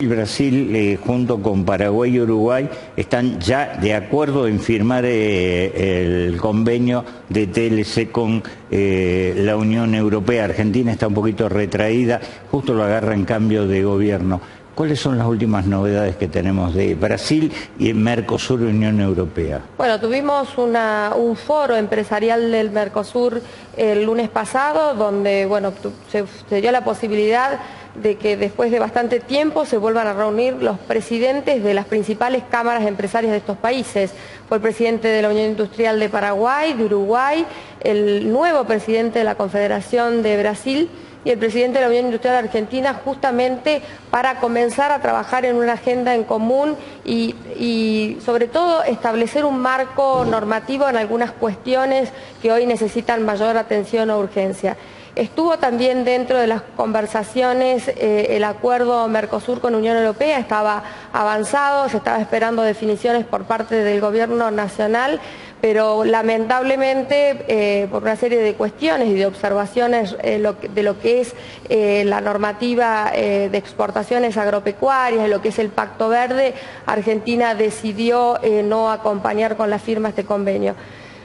Brasil, junto con Paraguay y Uruguay, están ya de acuerdo en firmar el convenio de TLC con la Unión Europea. Argentina está un poquito retraída, justo lo agarra en cambio de gobierno. ¿Cuáles son las últimas novedades que tenemos de Brasil y en Mercosur y Unión Europea? Bueno, tuvimos un foro empresarial del Mercosur el lunes pasado, donde se dio la posibilidad de que después de bastante tiempo se vuelvan a reunir los presidentes de las principales cámaras empresarias de estos países. Fue el presidente de la Unión Industrial de Paraguay, de Uruguay, el nuevo presidente de la Confederación de Brasil y el presidente de la Unión Industrial de Argentina, justamente para comenzar a trabajar en una agenda en común y sobre todo establecer un marco normativo en algunas cuestiones que hoy necesitan mayor atención o urgencia. Estuvo también dentro de las conversaciones el acuerdo Mercosur con Unión Europea, estaba avanzado, se estaba esperando definiciones por parte del gobierno nacional, pero lamentablemente por una serie de cuestiones y de observaciones de lo que es la normativa de exportaciones agropecuarias, de lo que es el Pacto Verde, Argentina decidió no acompañar con la firma este convenio.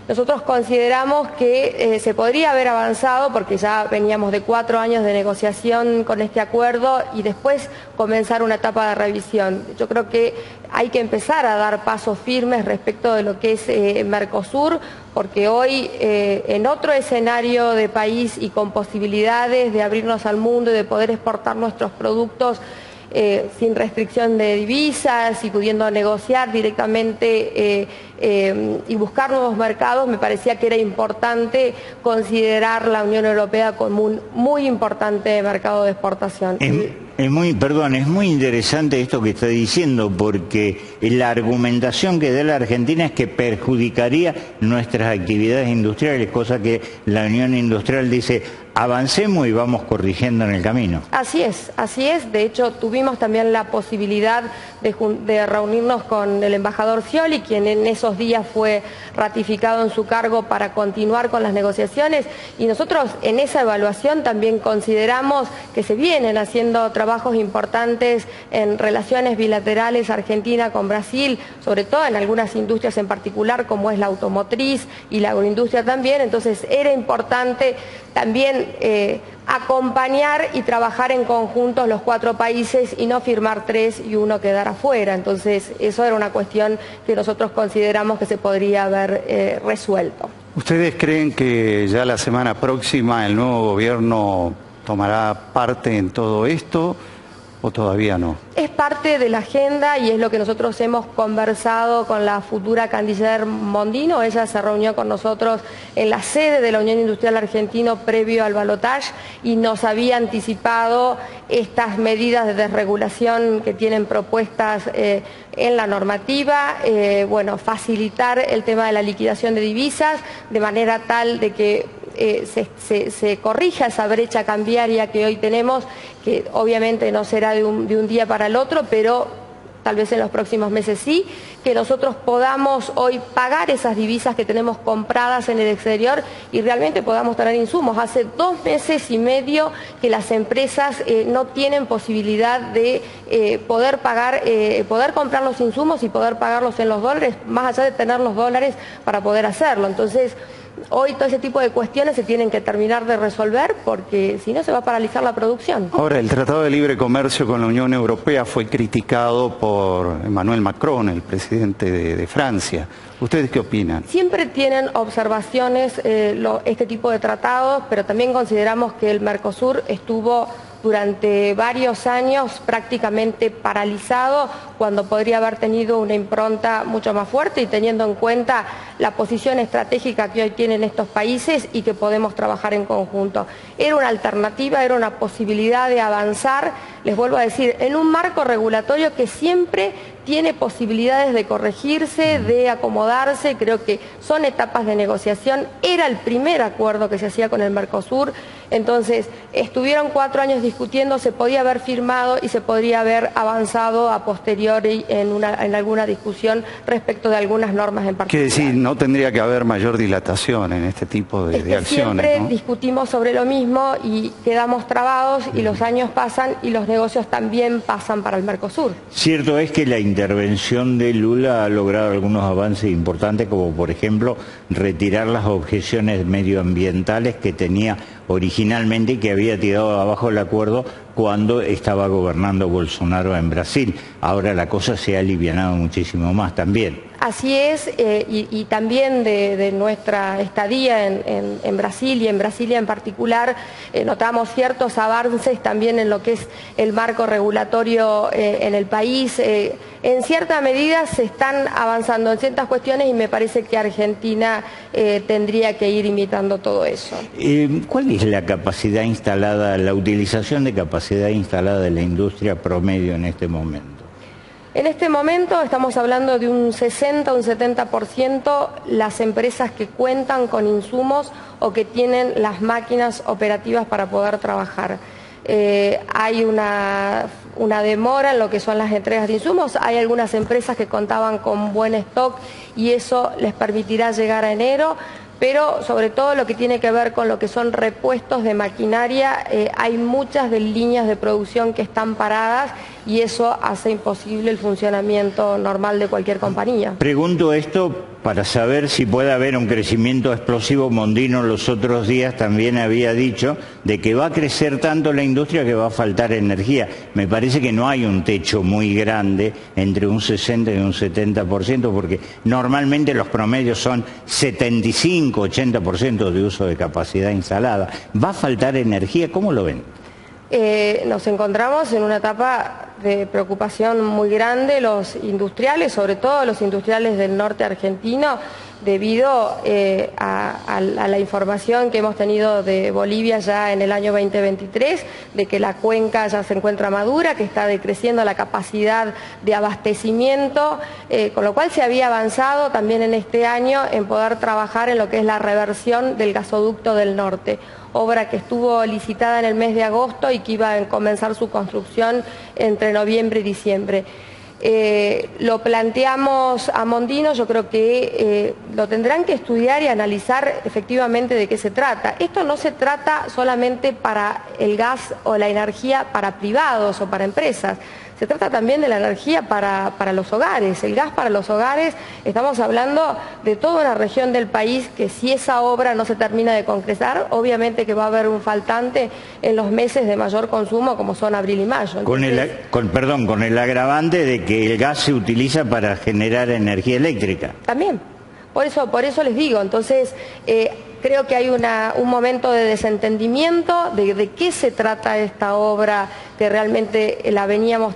Nosotros consideramos que se podría haber avanzado porque ya veníamos de 4 años de negociación con este acuerdo y después comenzar una etapa de revisión. Yo creo que hay que empezar a dar pasos firmes respecto de lo que es Mercosur, porque hoy en otro escenario de país y con posibilidades de abrirnos al mundo y de poder exportar nuestros productos sin restricción de divisas y pudiendo negociar directamente y buscar nuevos mercados, me parecía que era importante considerar la Unión Europea como un muy importante mercado de exportación. Es muy interesante esto que está diciendo, porque la argumentación que da la Argentina es que perjudicaría nuestras actividades industriales, cosa que la Unión Industrial dice, avancemos y vamos corrigiendo en el camino. Así es. De hecho, tuvimos también la posibilidad de reunirnos con el embajador Scioli, quien en esos días fue ratificado en su cargo para continuar con las negociaciones, y nosotros en esa evaluación también consideramos que se vienen haciendo trabajos importantes en relaciones bilaterales Argentina con Brasil, sobre todo en algunas industrias en particular como es la automotriz y la agroindustria también. Entonces era importante también acompañar y trabajar en conjunto los 4 países y no firmar 3 y uno quedar afuera. Entonces eso era una cuestión que nosotros consideramos que se podría haber resuelto. ¿Ustedes creen que ya la semana próxima el nuevo gobierno tomará parte en todo esto o todavía no? Es parte de la agenda y es lo que nosotros hemos conversado con la futura canciller Mondino. Ella se reunió con nosotros en la sede de la Unión Industrial Argentina previo al balotaje y nos había anticipado estas medidas de desregulación que tienen propuestas en la normativa, facilitar el tema de la liquidación de divisas de manera tal de que se corrija esa brecha cambiaria que hoy tenemos, que obviamente no será de un día para el otro, pero tal vez en los próximos meses sí, que nosotros podamos hoy pagar esas divisas que tenemos compradas en el exterior y realmente podamos tener insumos. Hace 2 meses y medio que las empresas no tienen posibilidad de poder comprar los insumos y poder pagarlos en los dólares, más allá de tener los dólares para poder hacerlo. Entonces, hoy todo ese tipo de cuestiones se tienen que terminar de resolver porque si no se va a paralizar la producción. Ahora, el Tratado de Libre Comercio con la Unión Europea fue criticado por Emmanuel Macron, el presidente de Francia. ¿Ustedes qué opinan? Siempre tienen observaciones este tipo de tratados, pero también consideramos que el Mercosur estuvo durante varios años prácticamente paralizado cuando podría haber tenido una impronta mucho más fuerte y teniendo en cuenta la posición estratégica que hoy tienen estos países y que podemos trabajar en conjunto. Era una alternativa, era una posibilidad de avanzar, les vuelvo a decir, en un marco regulatorio que siempre tiene posibilidades de corregirse, de acomodarse. Creo que son etapas de negociación. Era el primer acuerdo que se hacía con el Mercosur, entonces estuvieron 4 años discutiendo, se podía haber firmado y se podría haber avanzado a posteriori en alguna discusión respecto de algunas normas en particular. Quiere decir, no tendría que haber mayor dilatación en este tipo de acciones, siempre ¿no? Discutimos sobre lo mismo y quedamos trabados y los años pasan y los negocios también pasan para el Mercosur. Cierto es que la intervención de Lula ha logrado algunos avances importantes, como por ejemplo retirar las objeciones medioambientales que tenía originalmente y que había tirado abajo el acuerdo cuando estaba gobernando Bolsonaro en Brasil. Ahora la cosa se ha alivianado muchísimo más también. Así es, y también de nuestra estadía en Brasil y en Brasilia en particular, notamos ciertos avances también en lo que es el marco regulatorio en el país. En cierta medida se están avanzando en ciertas cuestiones y me parece que Argentina tendría que ir imitando todo eso. ¿Cuál es la capacidad instalada, la utilización de capacidad instalada de la industria promedio en este momento? En este momento estamos hablando de un 60 o un 70% las empresas que cuentan con insumos o que tienen las máquinas operativas para poder trabajar. Hay una demora en lo que son las entregas de insumos, hay algunas empresas que contaban con buen stock y eso les permitirá llegar a enero, pero sobre todo lo que tiene que ver con lo que son repuestos de maquinaria, hay muchas de líneas de producción que están paradas y eso hace imposible el funcionamiento normal de cualquier compañía. Pregunto esto para saber si puede haber un crecimiento explosivo. Mondino los otros días también había dicho de que va a crecer tanto la industria que va a faltar energía. Me parece que no hay un techo muy grande entre un 60 y un 70%, porque normalmente los promedios son 75-80% de uso de capacidad instalada. ¿Va a faltar energía? ¿Cómo lo ven? Nos encontramos en una etapa de preocupación muy grande los industriales, sobre todo los industriales del norte argentino, debido a la información que hemos tenido de Bolivia ya en el año 2023, de que la cuenca ya se encuentra madura, que está decreciendo la capacidad de abastecimiento, con lo cual se había avanzado también en este año en poder trabajar en lo que es la reversión del gasoducto del norte, obra que estuvo licitada en el mes de agosto y que iba a comenzar su construcción entre noviembre y diciembre. Lo planteamos a Mondino, yo creo que lo tendrán que estudiar y analizar efectivamente de qué se trata. Esto no se trata solamente para el gas o la energía para privados o para empresas, se trata también de la energía para los hogares. El gas para los hogares, estamos hablando de toda una región del país que si esa obra no se termina de concretar, obviamente que va a haber un faltante en los meses de mayor consumo como son abril y mayo. Entonces, con el agravante de que el gas se utiliza para generar energía eléctrica. También, por eso les digo, entonces creo que hay un momento de desentendimiento de qué se trata esta obra que realmente la veníamos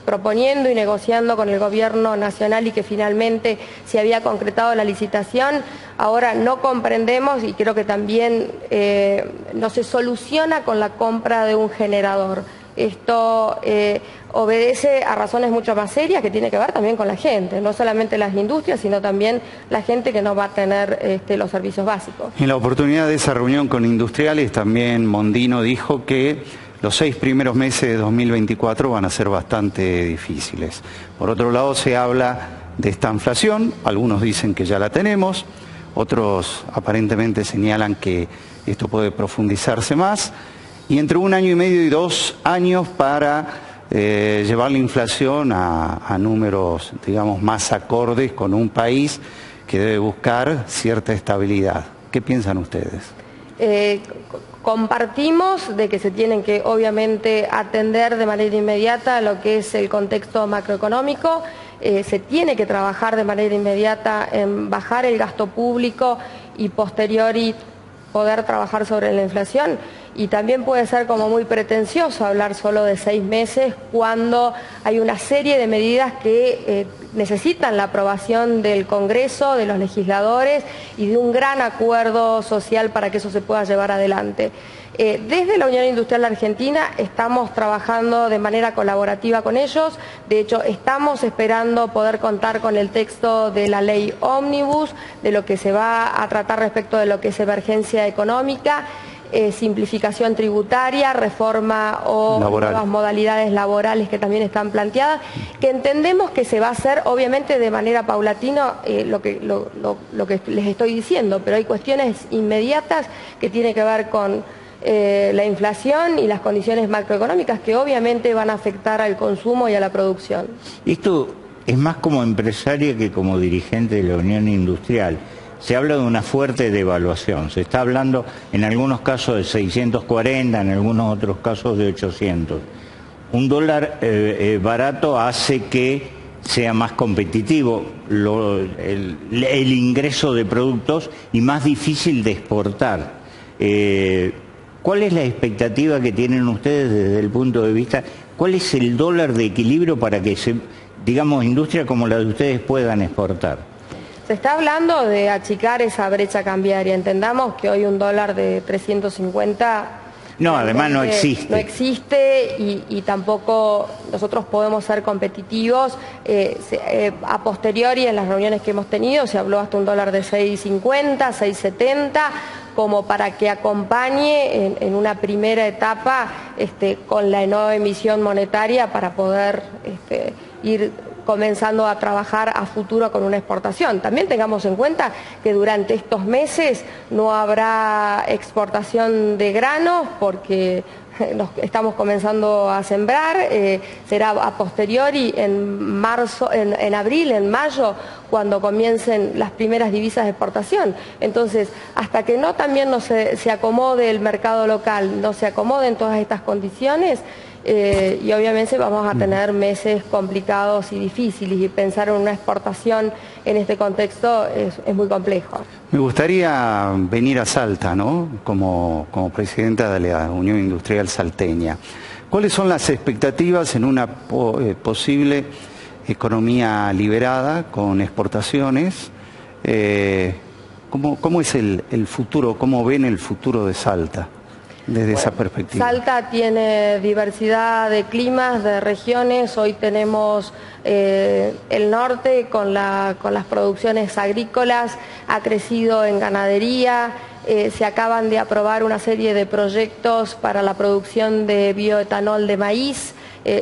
proponiendo y negociando con el gobierno nacional y que finalmente se había concretado la licitación. Ahora no comprendemos y creo que también no se soluciona con la compra de un generador. Esto obedece a razones mucho más serias que tiene que ver también con la gente, no solamente las industrias, sino también la gente que no va a tener los servicios básicos. En la oportunidad de esa reunión con industriales, también Mondino dijo que los 6 primeros meses de 2024 van a ser bastante difíciles. Por otro lado, se habla de esta inflación, algunos dicen que ya la tenemos, otros aparentemente señalan que esto puede profundizarse más, y entre 1 año y medio y 2 años para llevar la inflación a números, digamos, más acordes con un país que debe buscar cierta estabilidad. ¿Qué piensan ustedes? Compartimos de que se tienen que obviamente atender de manera inmediata lo que es el contexto macroeconómico, se tiene que trabajar de manera inmediata en bajar el gasto público y posteriori poder trabajar sobre la inflación. Y también puede ser como muy pretencioso hablar solo de 6 meses cuando hay una serie de medidas que necesitan la aprobación del Congreso, de los legisladores y de un gran acuerdo social para que eso se pueda llevar adelante. Desde la Unión Industrial Argentina estamos trabajando de manera colaborativa con ellos, de hecho estamos esperando poder contar con el texto de la ley Ómnibus, de lo que se va a tratar respecto de lo que es emergencia económica, simplificación tributaria, reforma o nuevas modalidades laborales que también están planteadas, que entendemos que se va a hacer obviamente de manera paulatina lo que les estoy diciendo, pero hay cuestiones inmediatas que tienen que ver con la inflación y las condiciones macroeconómicas que obviamente van a afectar al consumo y a la producción. Esto es más como empresaria que como dirigente de la Unión Industrial. Se habla de una fuerte devaluación, se está hablando en algunos casos de 640, en algunos otros casos de 800. Un dólar barato hace que sea más competitivo el ingreso de productos y más difícil de exportar. ¿Cuál es la expectativa que tienen ustedes desde el punto de vista? ¿Cuál es el dólar de equilibrio para que, digamos, industria como la de ustedes puedan exportar? Se está hablando de achicar esa brecha cambiaria. Entendamos que hoy un dólar de 350... No, además no existe. No existe y tampoco nosotros podemos ser competitivos. A posteriori, en las reuniones que hemos tenido, se habló hasta un dólar de 6.50, 6.70, como para que acompañe en una primera etapa con la nueva emisión monetaria para poder ir comenzando a trabajar a futuro con una exportación. También tengamos en cuenta que durante estos meses no habrá exportación de granos porque estamos comenzando a sembrar, será a posteriori en marzo, en abril, en mayo, cuando comiencen las primeras divisas de exportación. Entonces, hasta que no también no se acomode el mercado local, no se acomoden todas estas condiciones, y obviamente vamos a tener meses complicados y difíciles, y pensar en una exportación en este contexto es muy complejo. Me gustaría venir a Salta, ¿no? Como presidenta de la Unión Industrial Salteña. ¿Cuáles son las expectativas en una posible economía liberada con exportaciones? ¿Cómo es el futuro? ¿Cómo ven el futuro de Salta desde esa perspectiva? Salta tiene diversidad de climas, de regiones. Hoy tenemos el norte con las producciones agrícolas, ha crecido en ganadería, se acaban de aprobar una serie de proyectos para la producción de bioetanol de maíz,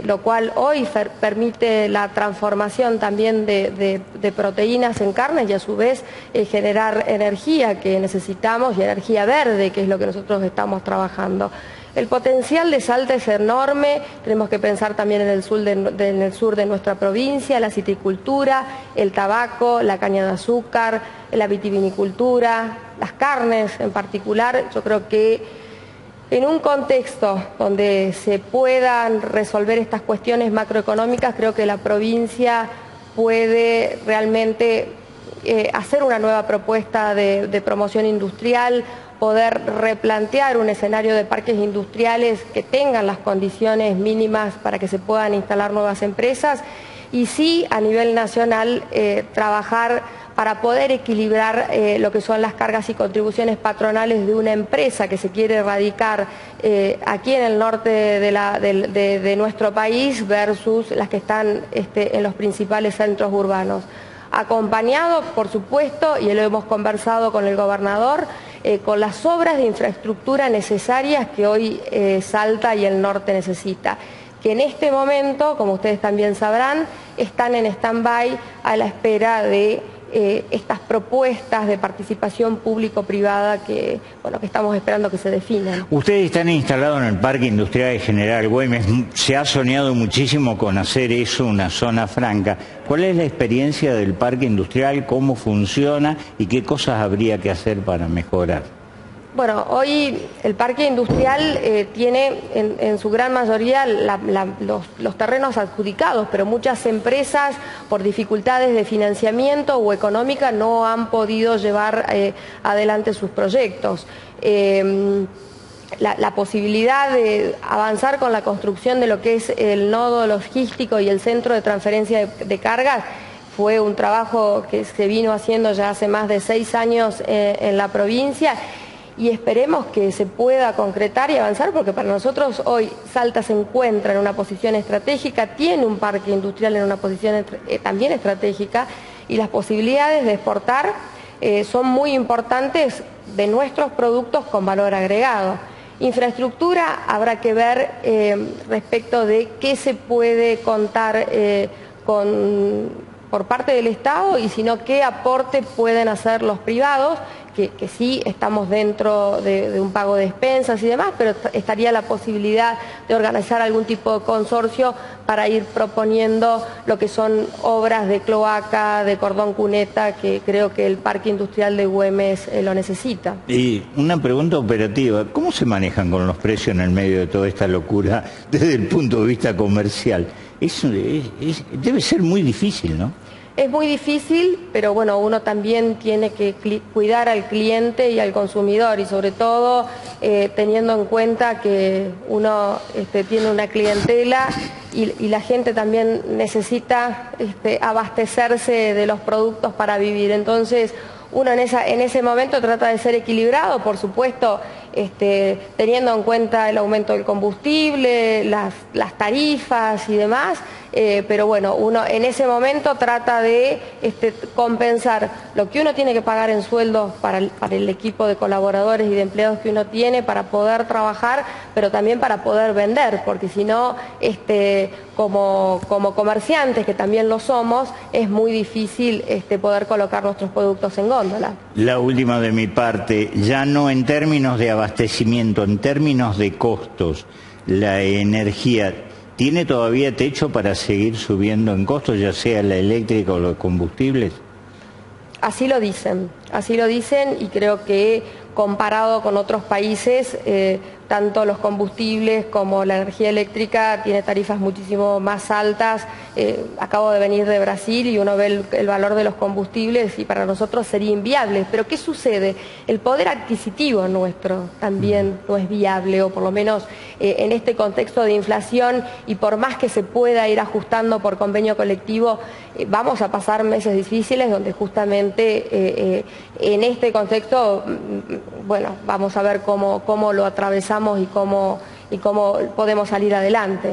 lo cual hoy permite la transformación también de proteínas en carnes y a su vez generar energía que necesitamos y energía verde, que es lo que nosotros estamos trabajando. El potencial de Salta es enorme, tenemos que pensar también en el sur de nuestra provincia, la citricultura, el tabaco, la caña de azúcar, la vitivinicultura, las carnes en particular. Yo creo que en un contexto donde se puedan resolver estas cuestiones macroeconómicas, creo que la provincia puede realmente hacer una nueva propuesta de promoción industrial, poder replantear un escenario de parques industriales que tengan las condiciones mínimas para que se puedan instalar nuevas empresas, y sí a nivel nacional trabajar para poder equilibrar lo que son las cargas y contribuciones patronales de una empresa que se quiere radicar aquí en el norte de nuestro país versus las que están en los principales centros urbanos. Acompañado, por supuesto, y lo hemos conversado con el gobernador, con las obras de infraestructura necesarias que hoy Salta y el norte necesita, que en este momento, como ustedes también sabrán, están en stand-by a la espera de estas propuestas de participación público-privada que estamos esperando que se definan. Ustedes están instalados en el Parque Industrial de General Güemes. Se ha soñado muchísimo con hacer eso una zona franca. ¿Cuál es la experiencia del Parque Industrial? ¿Cómo funciona? ¿Y qué cosas habría que hacer para mejorar? Bueno, hoy el parque industrial tiene en su gran mayoría los terrenos adjudicados, pero muchas empresas por dificultades de financiamiento o económica no han podido llevar adelante sus proyectos. La posibilidad de avanzar con la construcción de lo que es el nodo logístico y el centro de transferencia de cargas fue un trabajo que se vino haciendo ya hace más de 6 años en la provincia, y esperemos que se pueda concretar y avanzar, porque para nosotros hoy Salta se encuentra en una posición estratégica, tiene un parque industrial en una posición también estratégica, y las posibilidades de exportar son muy importantes de nuestros productos con valor agregado. Infraestructura, habrá que ver respecto de qué se puede contar por parte del Estado, y si no, qué aporte pueden hacer los privados, que sí estamos dentro de un pago de expensas y demás, pero estaría la posibilidad de organizar algún tipo de consorcio para ir proponiendo lo que son obras de cloaca, de cordón cuneta, que creo que el Parque Industrial de Güemes lo necesita. Y una pregunta operativa, ¿cómo se manejan con los precios en el medio de toda esta locura desde el punto de vista comercial? Debe ser muy difícil, ¿no? Es muy difícil, pero bueno, uno también tiene que cuidar al cliente y al consumidor, y sobre todo teniendo en cuenta que uno tiene una clientela y la gente también necesita abastecerse de los productos para vivir. Entonces, uno en ese momento trata de ser equilibrado, por supuesto, teniendo en cuenta el aumento del combustible, las tarifas y demás, pero bueno, uno en ese momento trata de compensar lo que uno tiene que pagar en sueldos para el equipo de colaboradores y de empleados que uno tiene para poder trabajar, pero también para poder vender, porque si no, como comerciantes, que también lo somos, es muy difícil poder colocar nuestros productos en góndola. La última de mi parte, ya no en términos de abastecimiento, en términos de costos, la energía, ¿tiene todavía techo para seguir subiendo en costos, ya sea la eléctrica o los combustibles? Así lo dicen y creo que comparado con otros países, tanto los combustibles como la energía eléctrica tiene tarifas muchísimo más altas. Acabo de venir de Brasil y uno ve el valor de los combustibles y para nosotros sería inviable. Pero ¿qué sucede? El poder adquisitivo nuestro también no es viable, o por lo menos en este contexto de inflación, y por más que se pueda ir ajustando por convenio colectivo, vamos a pasar meses difíciles donde justamente en este contexto, bueno, vamos a ver cómo lo atravesamos y cómo podemos salir adelante.